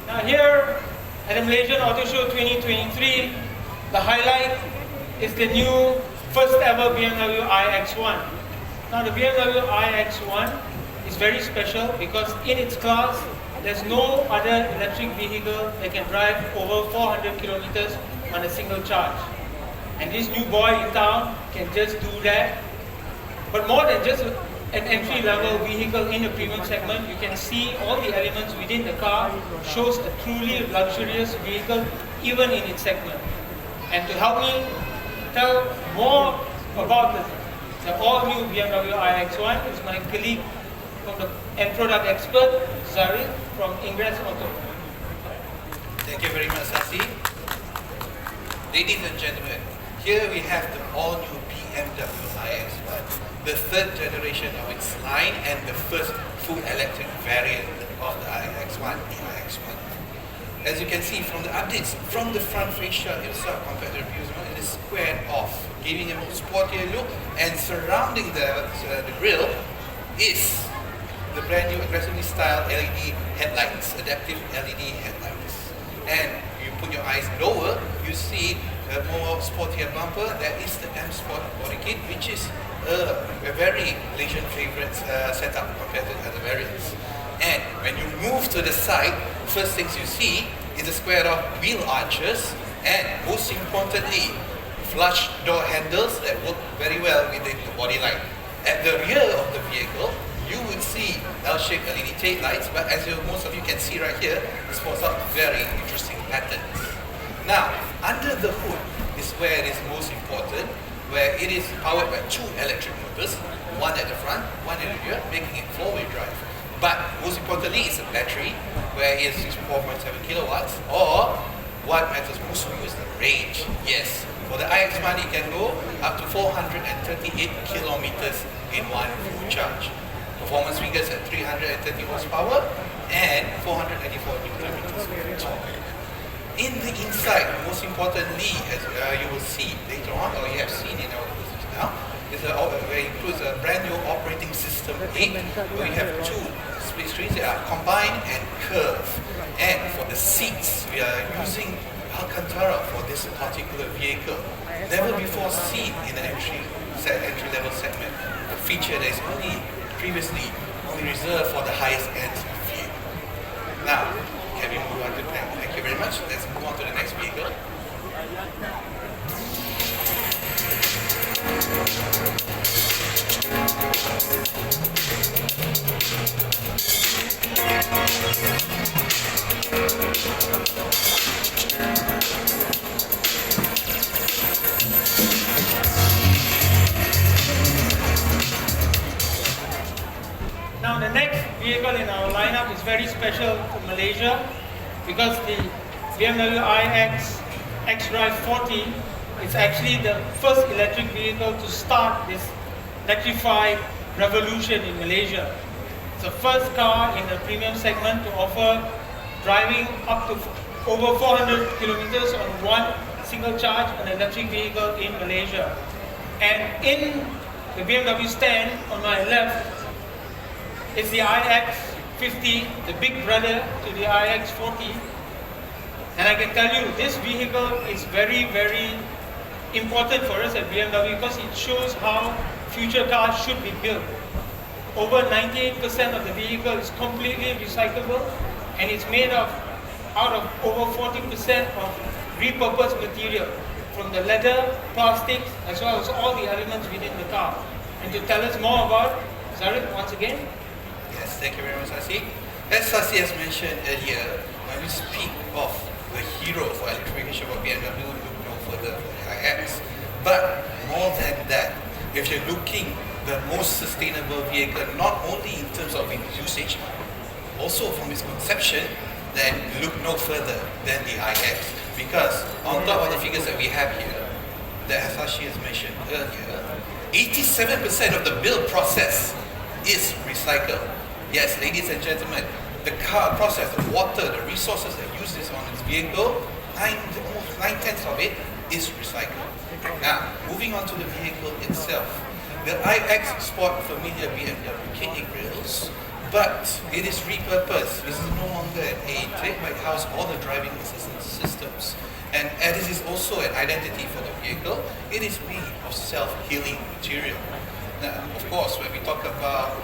Now here at the Malaysian Auto Show 2023, the highlight is the new first ever BMW iX1. Now the BMW iX1 is very special because in its class, there's no other electric vehicle that can drive over 400 kilometers on a single charge. And this new boy in town can just do that. But more than just an entry-level vehicle in the premium segment, you can see all the elements within the car shows a truly luxurious vehicle even in its segment. And to help me tell more about the all-new BMW iX1 is my colleague and product expert, Zari from Ingress Auto. Thank you very much, Sasi. Ladies and gentlemen, here we have the all-new BMW iX1, the third generation of its line and the first full electric variant of the iX1, the iX1. As you can see from the updates, from the front fascia itself compared to the previous one, it is squared off, giving a more sportier look, and surrounding the grille is the brand new aggressively styled LED headlights, adaptive LED headlights. And you put your eyes lower, you see a more sportier bumper. That is the M Sport body kit, which is a very Malaysian favorite setup compared to other variants. And when you move to the side, first things you see is a squared off wheel arches, and most importantly, flush door handles that work very well within the body line. At the rear of the vehicle, you would see L-shaped LED tail lights, but as most of you can see right here, it sports out very interesting patterns. Now, under the hood is where it is most important, where it is powered by two electric motors, one at the front, one at the rear, making it four-wheel drive. But most importantly, it's a battery, where it is 4.7 kilowatts, or what matters most to you is the range. Yes, for the iX1, it can go up to 438 kilometers in one full charge. Performance figures at 330 horsepower and 494 Nm of torque. In the inside, most importantly, as you will see later on, or you have seen in our usage now, where it includes a brand new operating system 8, where we have two split screens that are combined and curved. And for the seats, we are using Alcantara for this particular vehicle. Never before seen in the entry-level segment. A feature that is previously only reserved for the highest ends of the vehicle. Now, can we move on to the plan? Thank you very much. Let's move on to the next vehicle. very special for Malaysia because the BMW iX xDrive 40 is actually the first electric vehicle to start this electrified revolution in Malaysia. It's the first car in the premium segment to offer driving up to over 400 kilometers on one single charge an electric vehicle in Malaysia. And in the BMW stand on my left is the iX50, the big brother to the iX40. And I can tell you, this vehicle is very, very important for us at BMW because it shows how future cars should be built. Over 98% of the vehicle is completely recyclable and it's made out of over 40% of repurposed material from the leather, plastics, as well as all the elements within the car. And to tell us more about, Zarit, once again. Yes, thank you very much, Sasi. As Sasi has mentioned earlier, when we speak of the hero for electrification for BMW, we look no further for the iX. But more than that, if you're looking the most sustainable vehicle, not only in terms of its usage, also from its conception, then look no further than the iX. Because on top of the figures that we have here, that Sashi has mentioned earlier, 87% of the build process is recycled. Yes, ladies and gentlemen, the car process, the water, the resources that uses on its vehicle, almost 9/10 of it is recycled. Now, moving on to the vehicle itself. The iX sport familiar BMW kidney grills, but it is repurposed. This is no longer an A trade, but it houses all the driving assistance systems. And as it is also an identity for the vehicle, it is made of self-healing material. Now, of course, when we talk about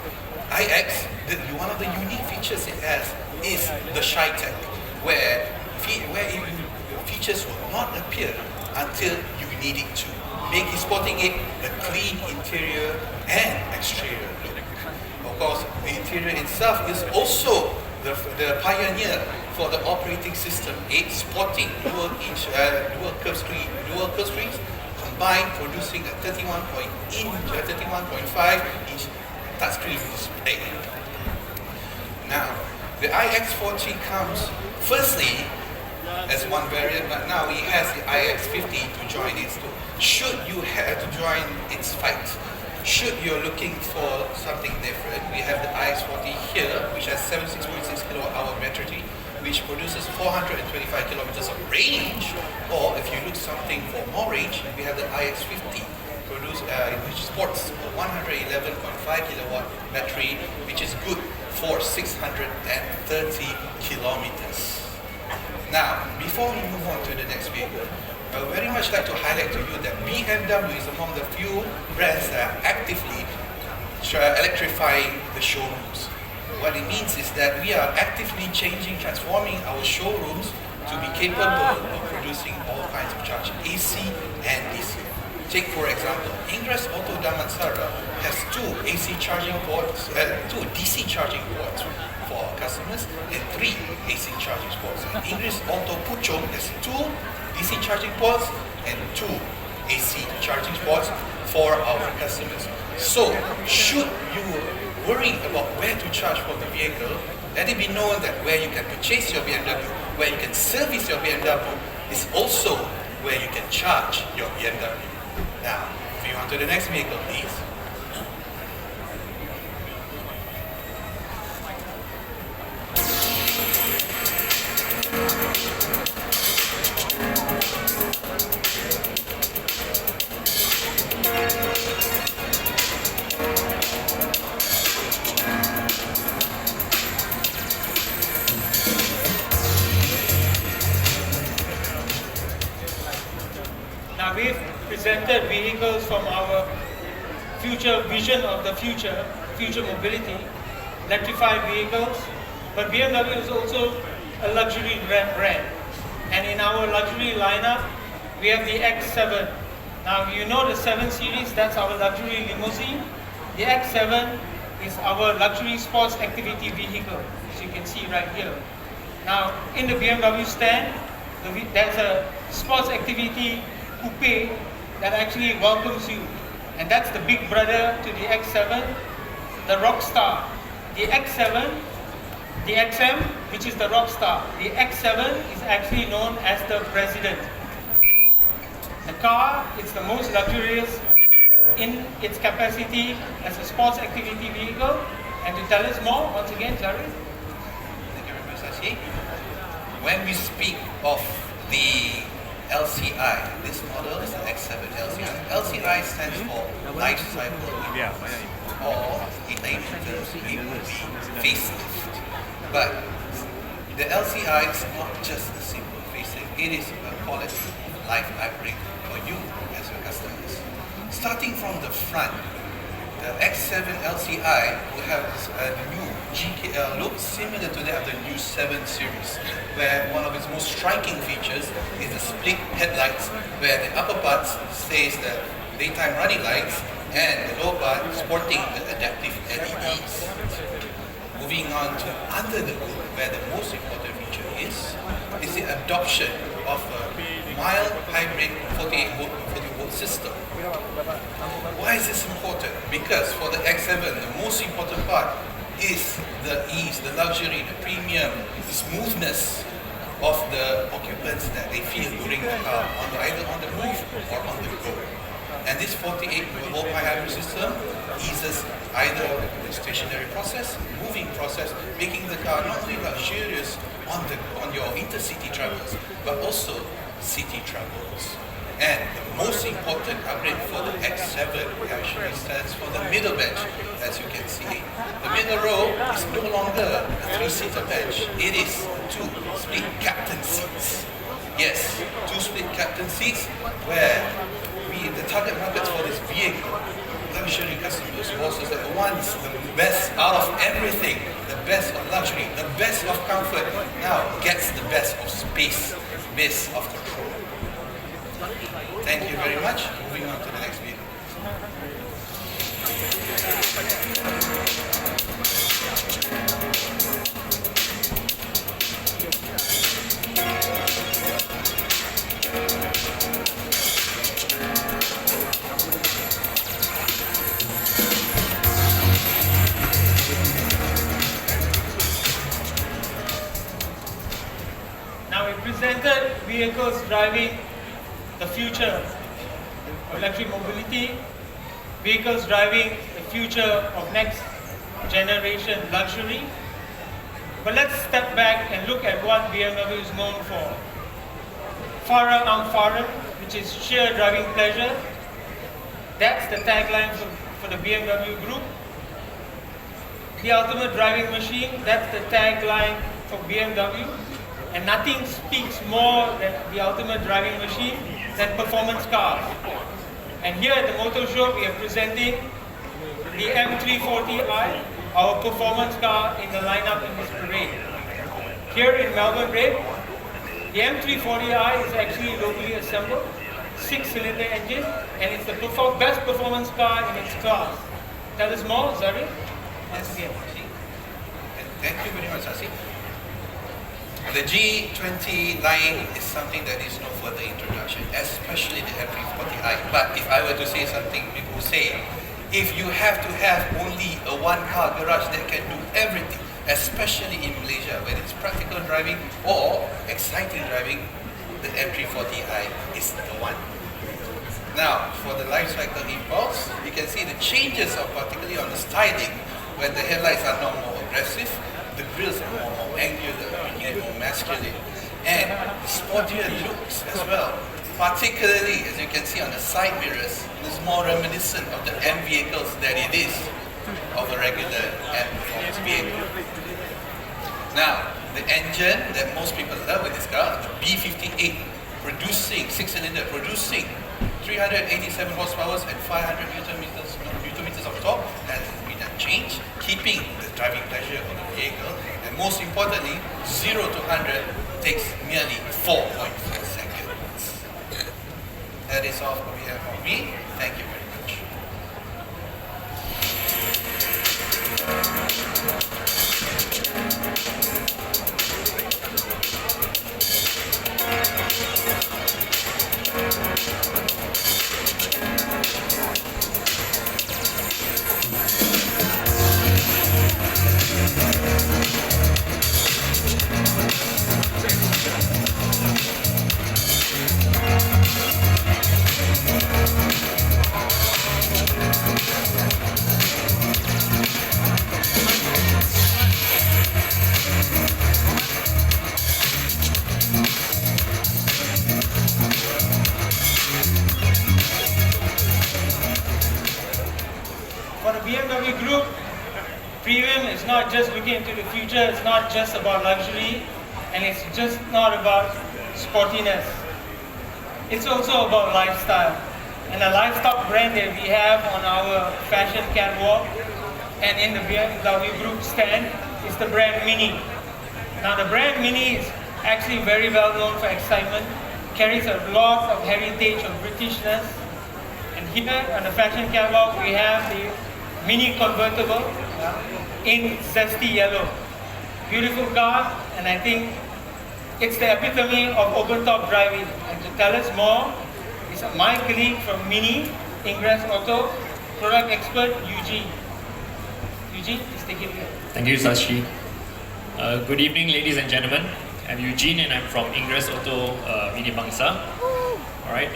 iX, one of the unique features it has is the Shy Tech, where features will not appear until you need it to, sporting it a clean interior and exterior look. Of course, the interior itself is also the pioneer for the operating system 8, sporting dual curved screens combined, producing a 31.5 inch touchscreen display. Now, the iX40 comes firstly as one variant, but now it has the iX50 to join it. So should you have to join its fight, should you're looking for something different, we have the iX40 here, which has 76.6 kWh battery, which produces 425 kilometers of range. Or if you look something for more range, we have the iX50, which sports a 111.5 kilowatt battery, which is good for 630 kilometers. Now, before we move on to the next vehicle, I would very much like to highlight to you that BMW is among the few brands that are actively electrifying the showrooms. What it means is that we are actively transforming our showrooms to be capable of producing all kinds of charging, AC and DC. Take for example, Ingress Auto Damansara has 2 AC charging ports, 2 DC charging ports for our customers and 3 AC charging ports. And Ingress Auto Puchong has 2 DC charging ports and 2 AC charging ports for our customers. So, should you worry about where to charge for the vehicle, let it be known that where you can purchase your BMW, where you can service your BMW, is also where you can charge your BMW. Now, moving on to the next vehicle, please. Now we've presented vehicles from our future vision of the future mobility, electrified vehicles, but BMW is also a luxury brand. And in our luxury lineup, we have the X7. Now you know the 7 Series, that's our luxury limousine. The X7 is our luxury sports activity vehicle, as you can see right here. Now in the BMW stand, there's a sports activity coupe that actually welcomes you, and that's the big brother to the X7, the Rockstar. The X7 The XM, which is the rock star. The X7 is actually known as the president. The car is the most luxurious in its capacity as a sports activity vehicle. And to tell us more, once again, Jerry. Thank you very much, Sashi. When we speak of the LCI, this model is the X7 LCI. LCI stands for Life Cycle Improvements, or in layman terms, it would be facelift. But the LCI is not just a simple facelift, it is a quality of life upgrade for you as your customers. Starting from the front, the X7 LCI will have a new GKL look similar to that of the new 7 series, where one of its most striking features is the split headlights, where the upper part stays the daytime running lights and the lower part sporting the adaptive LEDs. Moving on to under the hood, where the most important feature is the adoption of a mild hybrid 48 volt system. Why is this important? Because for the X7, the most important part is the ease, the luxury, the premium, the smoothness of the occupants that they feel during the car, either on the move or on the go. And this 48 volt hybrid system eases either the stationary process, moving process, making the car not only luxurious on your intercity travels, but also city travels. And the most important upgrade for the X7 actually stands for the middle bench, as you can see. The middle row is no longer a 3-seater bench, it is 2 split captain seats. Yes, 2 split captain seats where the target markets for this vehicle, luxury customers, bosses that wants the best out of everything, the best of luxury, the best of comfort, now gets the best of space, best of control. Thank you very much. Moving on to the next video. Now we presented vehicles driving the future of electric mobility, vehicles driving the future of next generation luxury. But let's step back and look at what BMW is known for. Farah am Farah, which is sheer driving pleasure. That's the tagline for the BMW group. The ultimate driving machine, that's the tagline for BMW. And nothing speaks more than the ultimate driving machine than performance cars. And here at the Motor Show, we are presenting the M340i, our performance car in the lineup in this parade. Here in Melbourne Red, the M340i is actually locally assembled, 6-cylinder engine, and it's the best performance car in its class. Tell us more, Zari. Once again. Thank you very much, Asi. The G20 line is something that is no further introduction, especially the M340i. But if I were to say something, people would say, if you have to have only a one-car garage that can do everything, especially in Malaysia, whether it's practical driving or exciting driving, the M340i is the one. Now, for the life cycle impulse, you can see the changes of particularly on the styling, when the headlights are not more aggressive, the grills are more angular, making it more masculine, and the sportier looks as well. Particularly, as you can see on the side mirrors, it's more reminiscent of the M vehicles than it is of a regular M performance vehicle. Now, the engine that most people love with this car, the B58, producing 6-cylinder, producing 387 horsepower and 500 newton meters of torque, has been unchanged, keeping the driving pleasure of the vehicle, and most importantly, 0 to 100 takes merely 4.4 seconds. That is all we have from me. Thank you very much. is not just looking into the future, it's not just about luxury, and it's just not about sportiness. It's also about lifestyle. And a lifestyle brand that we have on our fashion catwalk and in the BMW Group stand is the brand Mini. Now the brand Mini is actually very well known for excitement, carries a lot of heritage of Britishness. And here on the fashion catwalk we have the Mini convertible in zesty yellow. Beautiful car, and I think it's the epitome of open-top driving. And to tell us more is my colleague from Mini, Ingress Auto, product expert Eugene. Eugene, please take it away. Thank you, Sashi. Good evening, ladies and gentlemen. I'm Eugene and I'm from Ingress Auto Mini Bangsa. Alright,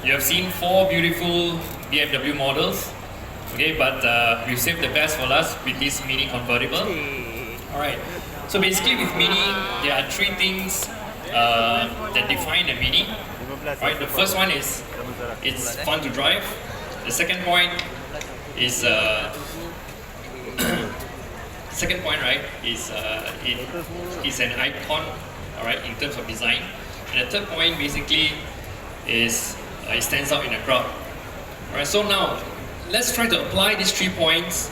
you have seen 4 beautiful BMW models. Okay, but we've saved the best for last with this Mini convertible. Alright, so basically with Mini, there are 3 things that define the Mini. Right, the first one is it's fun to drive. The second point is it is an icon, all right, in terms of design. And the third point basically is it stands out in the crowd. All right, so now let's try to apply these 3 points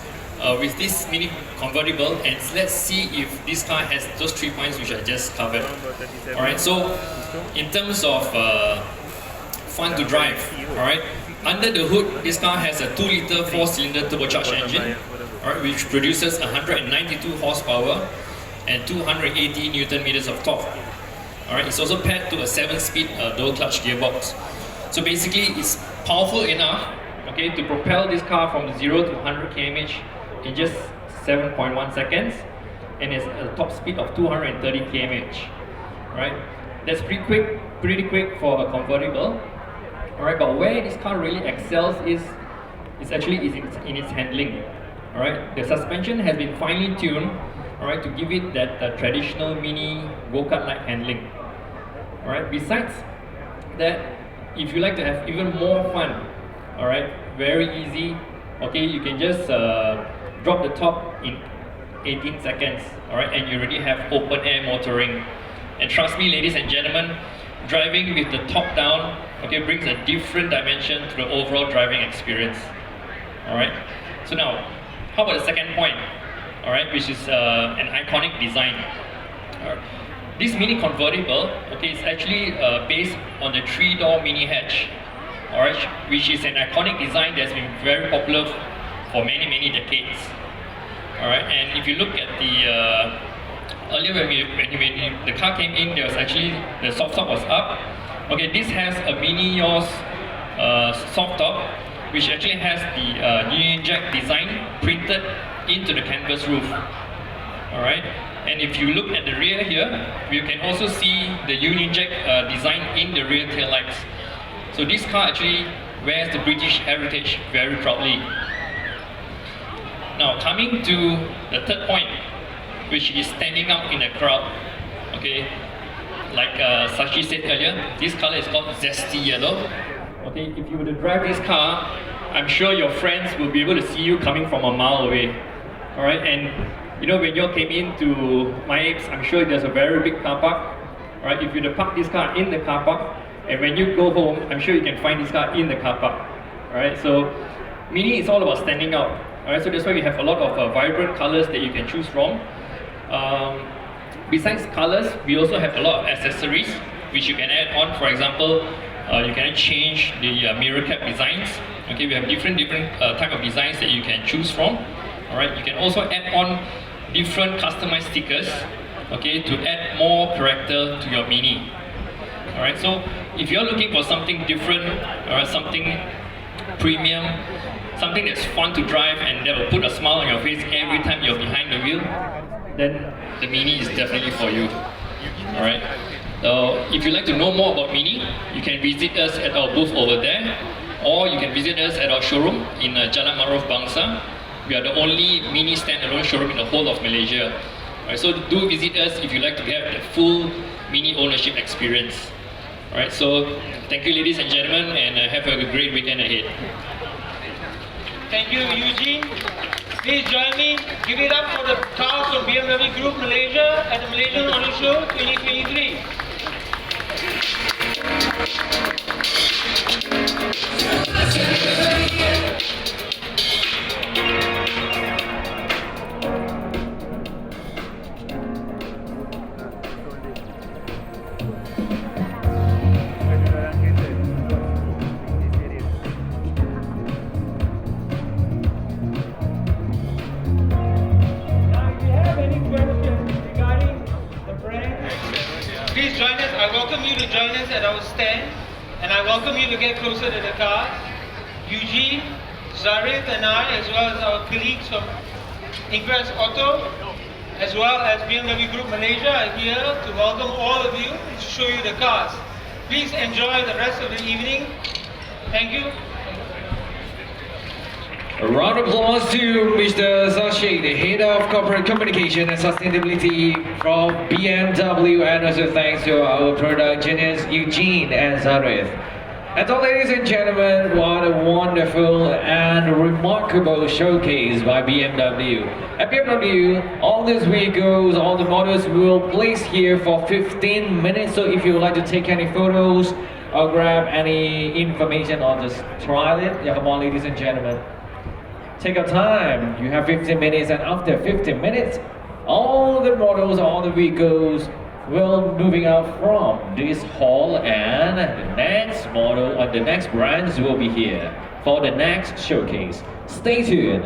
with this Mini convertible, and let's see if this car has those 3 points which I just covered. All right, so in terms of fun to drive, all right, under the hood, this car has a 2-liter 4-cylinder turbocharged engine, all right, which produces 192 horsepower and 280 Newton meters of torque. All right, it's also paired to a 7-speed dual-clutch gearbox. So basically, it's powerful enough, okay, to propel this car from 0 to 100 km/h in just 7.1 seconds, and it's a top speed of 230 km/h. Right, that's pretty quick for a convertible. All right, but where this car really excels is actually in its handling. All right, the suspension has been finely tuned, all right, to give it that traditional Mini go-kart-like handling. All right, besides that, if you like to have even more fun, all right, very easy. Okay, you can just drop the top in 18 seconds, all right, and you already have open air motoring. And trust me, ladies and gentlemen, driving with the top down, okay, brings a different dimension to the overall driving experience. All right. So now, how about the second point? All right, which is an iconic design. All right. This Mini convertible, okay, is actually based on the 3-door mini hatch. All right, which is an iconic design that's been very popular for many decades. All right, and if you look at the earlier when the car came in, there was actually the soft top was up. Okay, this has a Mini Yours soft top, which actually has the Union Jack design printed into the canvas roof. All right, and if you look at the rear here, you can also see the Union Jack design in the rear tail lights. So this car actually wears the British heritage very proudly. Now coming to the third point, which is standing out in a crowd. Okay, like Sashi said earlier, this color is called zesty yellow. Okay, if you were to drive this car, I'm sure your friends will be able to see you coming from a mile away. All right, and you know when you all came into Maeps, I'm sure there's a very big car park. All right, if you were to park this car in the car park, and when you go home, I'm sure you can find this car in the car park. All right, so Mini is all about standing out. All right, so that's why we have a lot of vibrant colors that you can choose from. Besides colors, we also have a lot of accessories which you can add on. For example, you can change the mirror cap designs. Okay, we have different type of designs that you can choose from. All right, you can also add on different customized stickers. Okay, to add more character to your Mini. All right, so if you're looking for something different or something premium, something that's fun to drive and that will put a smile on your face every time you're behind the wheel, then the Mini is definitely for you. All right. So if you'd like to know more about Mini, you can visit us at our booth over there, or you can visit us at our showroom in Jalan Maruf Bangsa. We are the only Mini standalone showroom in the whole of Malaysia. All right, so do visit us if you'd like to have the full Mini ownership experience. All right, so thank you, ladies and gentlemen, and have a great weekend ahead. Thank you, Eugene. Please join me. Give it up for the cars from BMW Group Malaysia at the Malaysian Auto Show 2023. Please join us. I welcome you to join us at our stand, and I welcome you to get closer to the car. Eugene, Zarif, and I, as well as our colleagues from Ingress Auto, as well as BMW Group Malaysia, are here to welcome all of you and to show you the cars. Please enjoy the rest of the evening. Thank you. A round of applause to Mr. Sashi, the Head of Corporate Communication and Sustainability from BMW, and also thanks to our product genius Eugene and Zarif. And so, ladies and gentlemen, what a wonderful and remarkable showcase by BMW. At BMW, all these vehicles, all the models will place here for 15 minutes. So if you would like to take any photos or grab any information or just try it, yeah, come on, ladies and gentlemen. Take your time. You have 15 minutes, and after 15 minutes, all the models, all the vehicles will moving out from this hall, and the next model or the next brands will be here for the next showcase. Stay tuned.